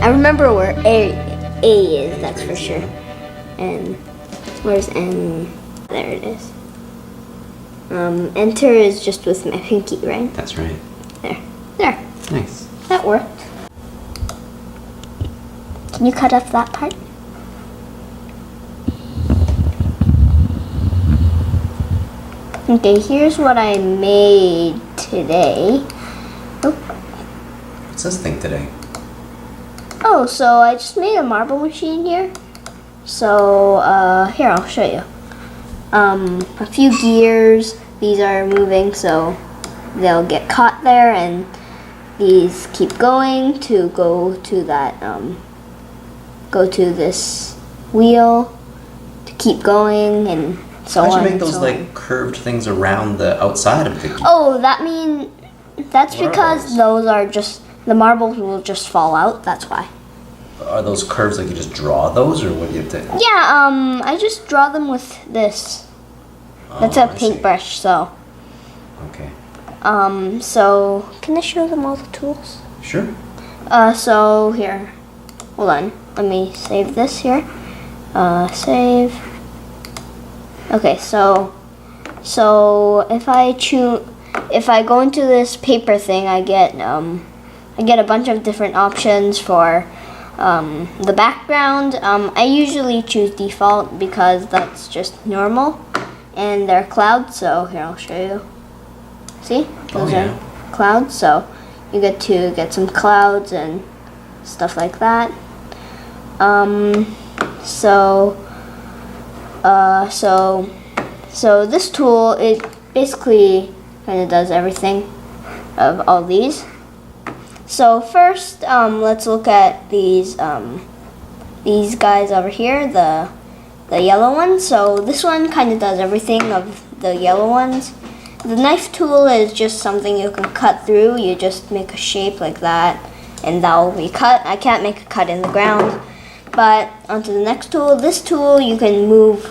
I remember where A is, that's for sure. And where's N? There it is. Enter is just with my pinky, right? That's right. There. Nice. That worked. Can you cut off that part? Okay, here's what I made today. Oh. What's this thing today? Oh, so I just made a marble machine here. So, here, I'll show you. A few gears. These are moving, so they'll get caught there, and these keep going to go to that, go to this wheel to keep going, and so on. Why'd you make those so like on. curved things around the outside of the gear? Oh, that's What are because those are just, the marbles will just fall out, that's why. Are those curves like you just draw those, or what do you have to? Yeah, I just draw them with this. That's Oh, a I see. paintbrush, so. Okay. So, can I show them all the tools? Sure. So here, hold on, let me save this here. Save. Okay, so if I go into this paper thing, I get a bunch of different options for the background. I usually choose default because that's just normal, and they're clouds. So here, I'll show you. See, those are clouds. So you get to get some clouds and stuff like that. So this tool, it basically kind of does everything of all these. So first, let's look at these guys over here, the yellow ones. So this one kind of does everything of the yellow ones. The knife tool is just something you can cut through. You just make a shape like that, and that will be cut. I can't make a cut in the ground. But onto the next tool. This tool, you can move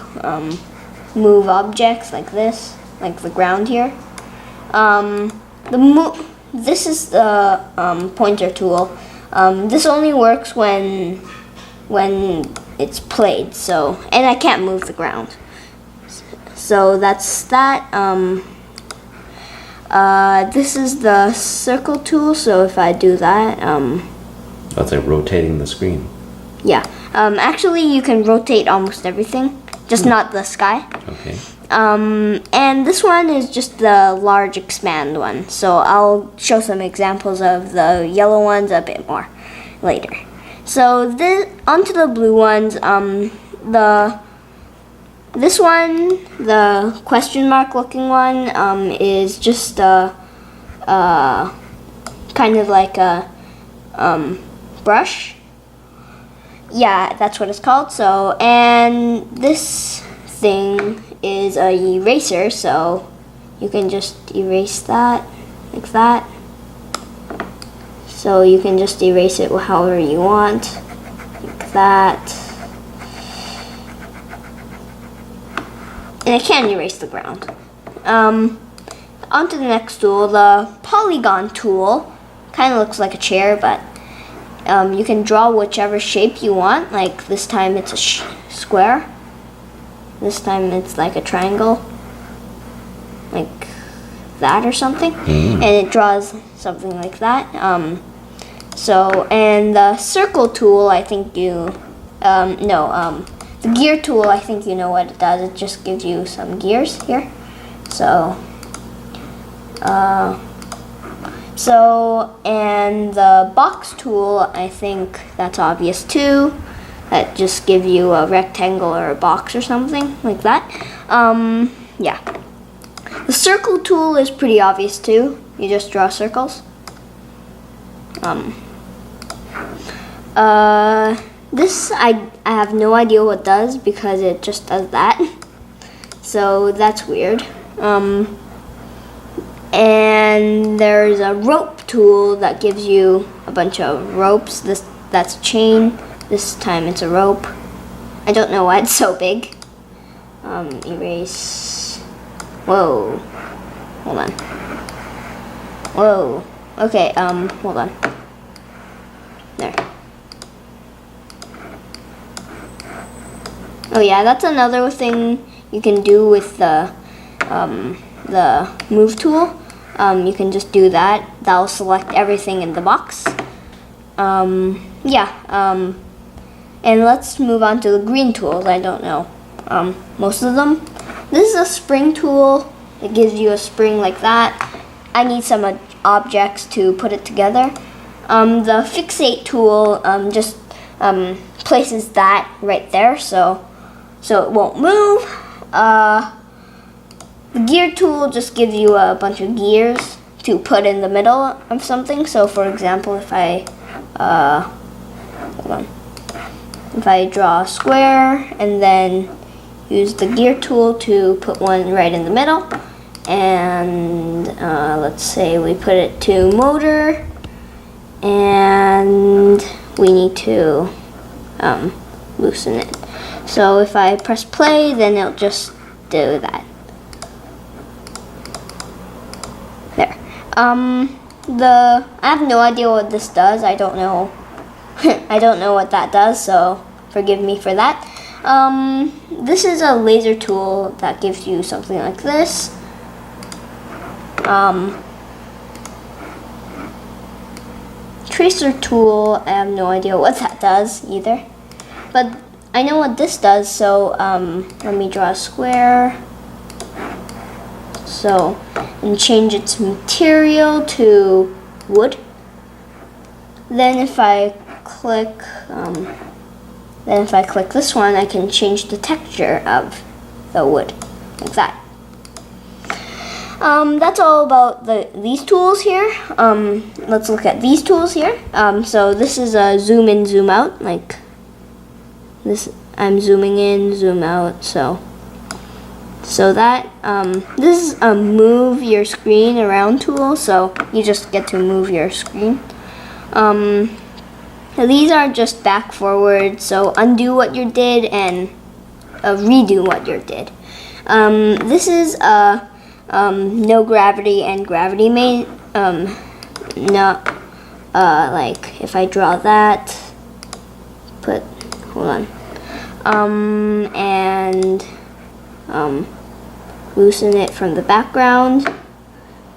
objects like this, like the ground here. This is the pointer tool. This only works when it's played. So, and I can't move the ground. So that's that. This is the circle tool. So if I do that, That's like rotating the screen. yeah. Actually, you can rotate almost everything, just not the sky. Okay. And this one is just the large expand one. So I'll show some examples of the yellow ones a bit more later. So onto the blue ones. This one, the question mark looking one, is just kind of like a brush. Yeah, that's what it's called. So, and this thing is a eraser, so you can just erase that like that. So you can just erase it however you want, like that. And it can erase the ground. Onto the next tool, the polygon tool. Kind of looks like a chair, but you can draw whichever shape you want. Like this time it's a square. This time it's like a triangle. Like that or something. And it draws something like that. And the circle tool, I think the gear tool, I think you know what it does. It just gives you some gears here. And the box tool, I think that's obvious too. That just gives you a rectangle or a box or something like that. Yeah. The circle tool is pretty obvious too. You just draw circles. This I have no idea what it does because it just does that. So that's weird. And there's a rope tool that gives you a bunch of ropes. That's a chain. This time it's a rope. I don't know why it's so big. Erase. Whoa. Hold on. Whoa. Okay, hold on. There. Oh yeah, that's another thing you can do with the move tool. You can just do that. That'll select everything in the box. And let's move on to the green tools. I don't know most of them. This is a spring tool. It gives you a spring like that. I need some objects to put it together. The fixate tool just places that right there, so it won't move. The gear tool just gives you a bunch of gears to put in the middle of something. So for example, if I if I draw a square and then use the gear tool to put one right in the middle, and let's say we put it to motor, and we need to loosen it. So if I press play, then it'll just do that. There. I have no idea what this does. I don't know. I don't know what that does, so forgive me for that. This is a laser tool that gives you something like this. Tracer tool, I have no idea what that does either. But I know what this does, so let me draw a square. So, and change its material to wood. Then if I click this one, I can change the texture of the wood, like that. That's all about these tools here. Let's look at these tools here. So this is a zoom in, zoom out, like this. I'm zooming in, zoom out. So that this is a move your screen around tool. So you just get to move your screen. These are just back, forward. So undo what you did and redo what you did. This is no gravity and gravity made. Like if I draw that, and loosen it from the background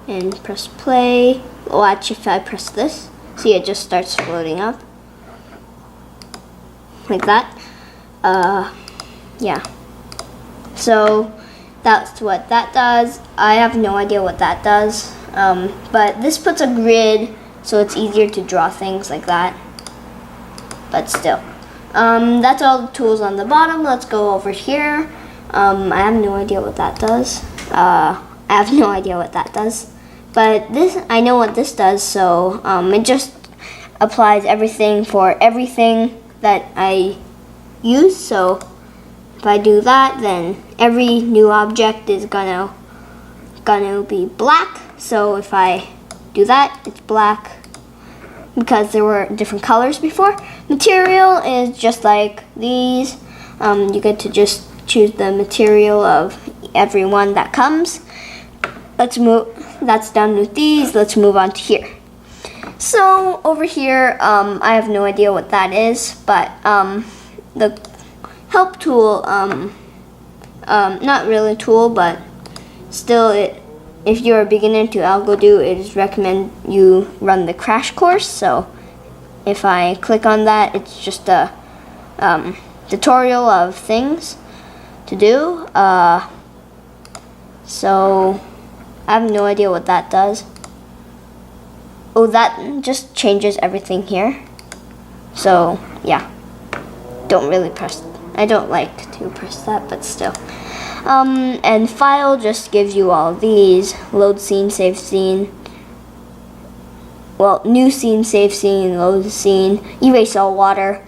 and press play. Watch if I press this. See, it just starts floating up like that. Yeah. So that's what that does. I have no idea what that does. But this puts a grid, so it's easier to draw things like that. But still. That's all the tools on the bottom. Let's go over here. I have no idea what that does. But this, I know what this does, so it just applies everything for everything that I use. So if I do that, then every new object is gonna be black. So if I do that, it's black because there were different colors before. Material is just like these. You get to just choose the material of every one that comes. Let's move. That's done with these. Let's move on to here. So over here, I have no idea what that is, but the help tool, not really a tool, but still, if you're a beginner to AlgoDo, it is recommend you run the crash course. So if I click on that, it's just a tutorial of things to do. So I have no idea what that does. Oh, that just changes everything here. So yeah, I don't like to press that, but still. And file just gives you all these: load scene, save scene. Well, new scene, save scene, load scene, erase all water,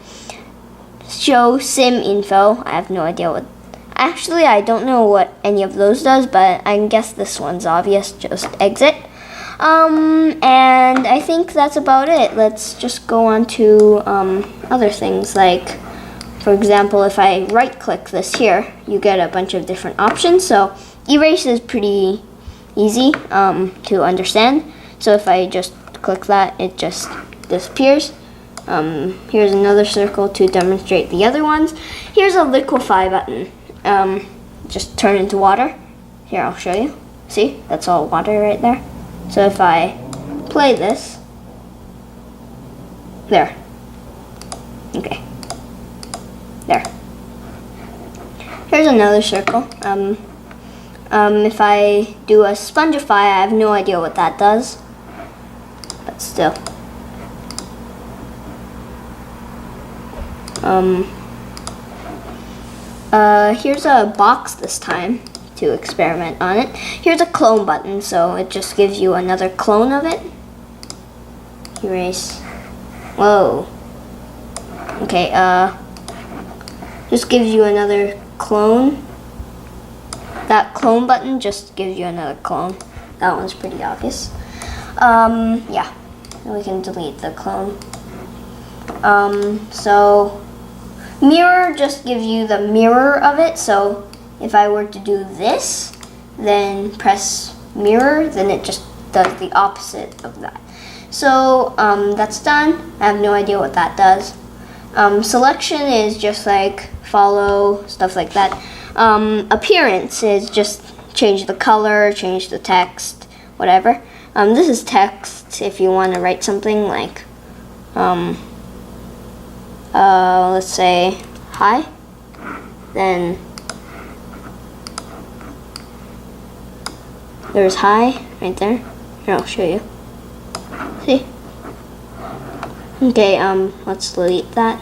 show sim info. I have no idea what. Actually, I don't know what any of those does, but I guess this one's obvious. Just exit. And I think that's about it. Let's just go on to other things, like, for example, if I right-click this here, you get a bunch of different options. So erase is pretty easy to understand. So if I just click that, it just disappears. Here's another circle to demonstrate the other ones. Here's a liquefy button. Just turn into water. Here, I'll show you. See, that's all water right there. So if I play this, there. Okay. There. Here's another circle. If I do a spongify, I have no idea what that does. But still. Here's a box this time to experiment on it. Here's a clone button, so it just gives you another clone of it. Erase. Whoa. Okay, just gives you another clone. That clone button just gives you another clone. That one's pretty obvious. Yeah, we can delete the clone. So mirror just gives you the mirror of it. So if I were to do this, then press mirror, then it just does the opposite of that. So that's done. I have no idea what that does. Selection is just like follow, stuff like that. Appearance is just change the color, change the text, whatever. This is text if you want to write something like, let's say hi, then there's hi right there. Here, I'll show you. See? Okay, let's delete that.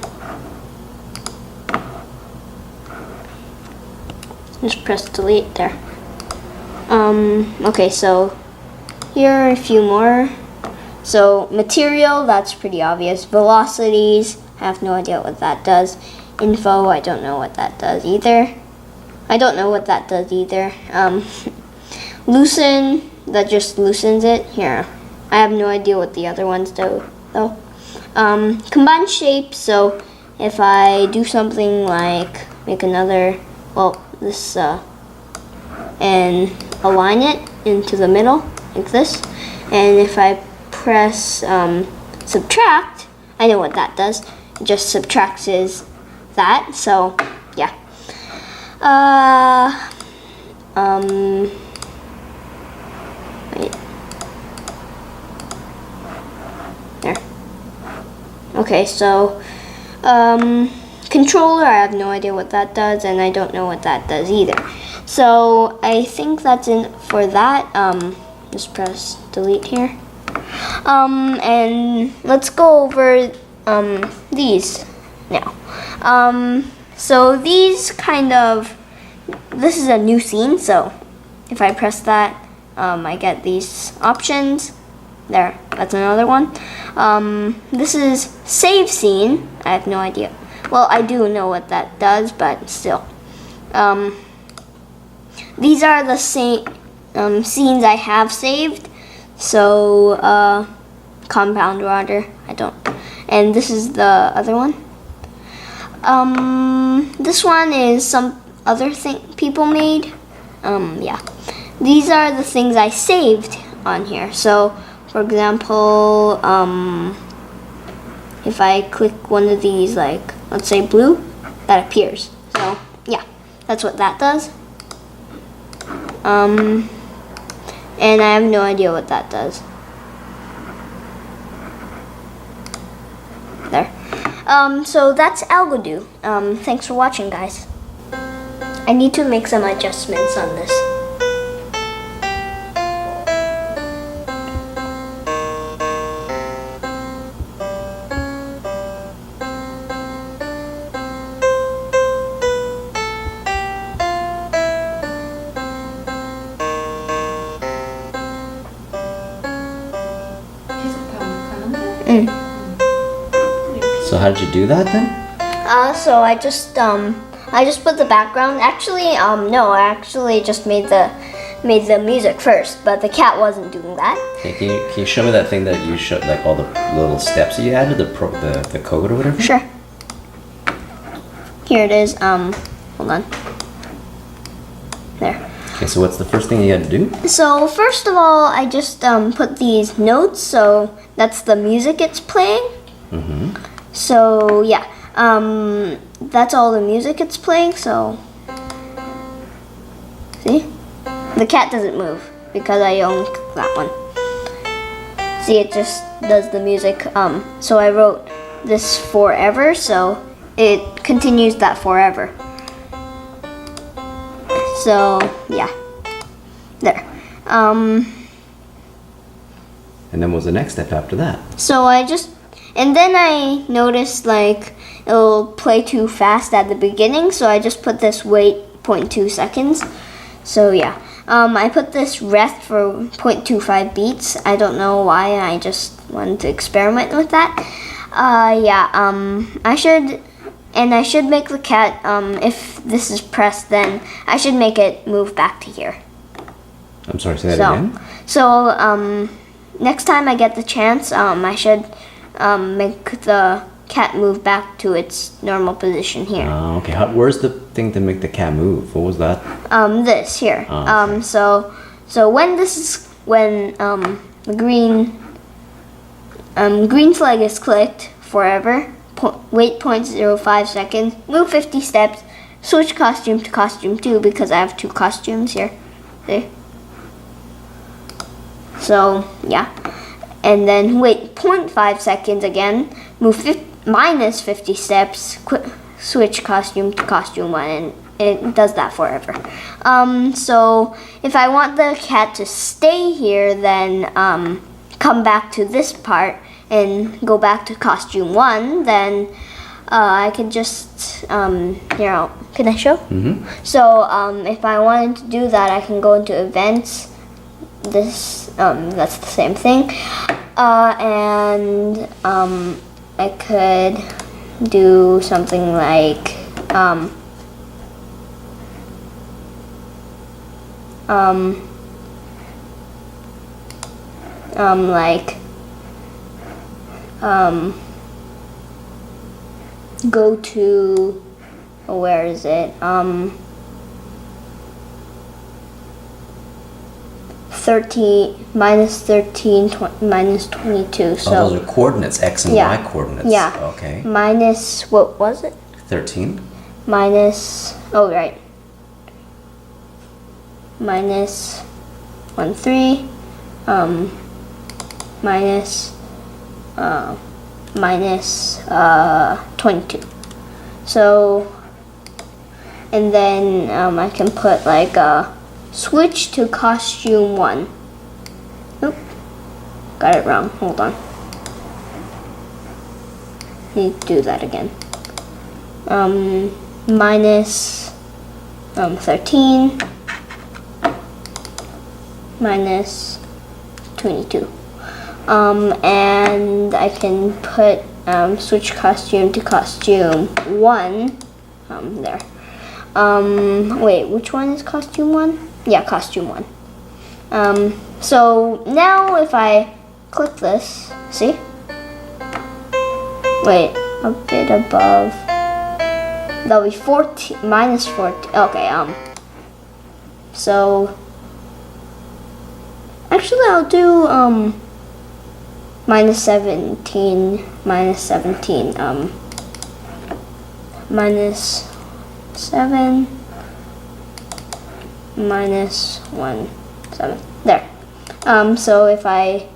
Just press delete there. Okay, so here are a few more. So material, that's pretty obvious. Velocities, I have no idea what that does. Info, I don't know what that does either. Loosen, that just loosens it. Here, I have no idea what the other ones do though. Combine shape, so if I do something like make another, well, this, and align it into the middle like this, and if I press subtract, I know what that does. It just subtracts that. So yeah. Wait. There. Okay, so controller, I have no idea what that does, and I don't know what that does either. So I think that's it for that. Just press delete here. And let's go over these now. So these kind of, this is a new scene, so if I press that, I get these options. There, that's another one. This is save scene. I have no idea. Well, I do know what that does, but still. These are the same scenes I have saved. So, compound water, I don't. And this is the other one. This one is some other thing people made. Yeah. These are the things I saved on here. So, for example, if I click one of these, like, let's say blue, that appears. So, yeah, that's what that does. And I have no idea what that does. There. So that's Algodoo. Thanks for watching, guys. I need to make some adjustments on this. So how did you do that then? So I just put the background. Actually, no, I actually just made the music first, but the cat wasn't doing that. Okay, can you show me that thing that you showed, like all the little steps that you added, the code or whatever? Sure. Here it is. Hold on. There. Okay, so what's the first thing you had to do? So first of all, I just put these notes. So that's the music it's playing. Mm-hmm. So yeah, that's all the music it's playing. So see, the cat doesn't move because I own that one. See, it just does the music. So I wrote this forever, so it continues that forever. So yeah, there. And then what was the next step after that? So and then I noticed like it'll play too fast at the beginning, so I just put this wait 0.2 seconds. So yeah, I put this rest for 0.25 beats. I don't know why, I just wanted to experiment with that. I should make the cat, if this is pressed, then I should make it move back to here. I'm sorry, say that again? So, next time I get the chance, I should make the cat move back to its normal position here. Okay. Where's the thing to make the cat move? What was that? This here. Okay. So when the green flag is clicked forever, wait 0.05 seconds, move 50 steps, switch costume to costume 2 because I have 2 costumes here. See? So yeah, and then wait 0.5 seconds again, move minus 50 steps, switch costume to costume 1, and it does that forever. So if I want the cat to stay here, then come back to this part and go back to costume 1, then I can just here, can I show? Mm-hmm. So if I wanted to do that, I can go into events. That's the same thing, and I could do something like go to, where is it? 13 minus 13 minus 22. So those are coordinates, x and yeah, y coordinates. Yeah. Okay. Minus, what was it? 13. Minus, oh right. Minus 1, 3. Minus 22. So, and then I can put like switch to costume 1. Oop, got it wrong. Hold on. Need to do that again. Minus 13 minus 22. And I can put switch costume to costume 1. There. Wait, which one is costume 1? Yeah, costume 1. So now if I click this, see? Wait, a bit above. That'll be 14 minus 14. Okay, so actually I'll do minus 17 minus 17. Minus 7 minus 1 7. There. So if I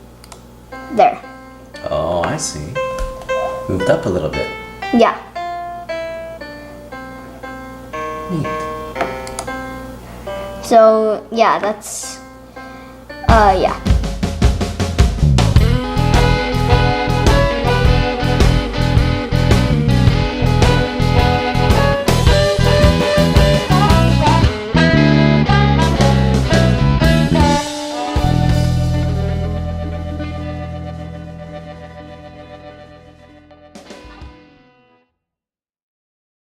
there. Oh, I see. Moved up a little bit. Yeah. Neat. So yeah, that's yeah.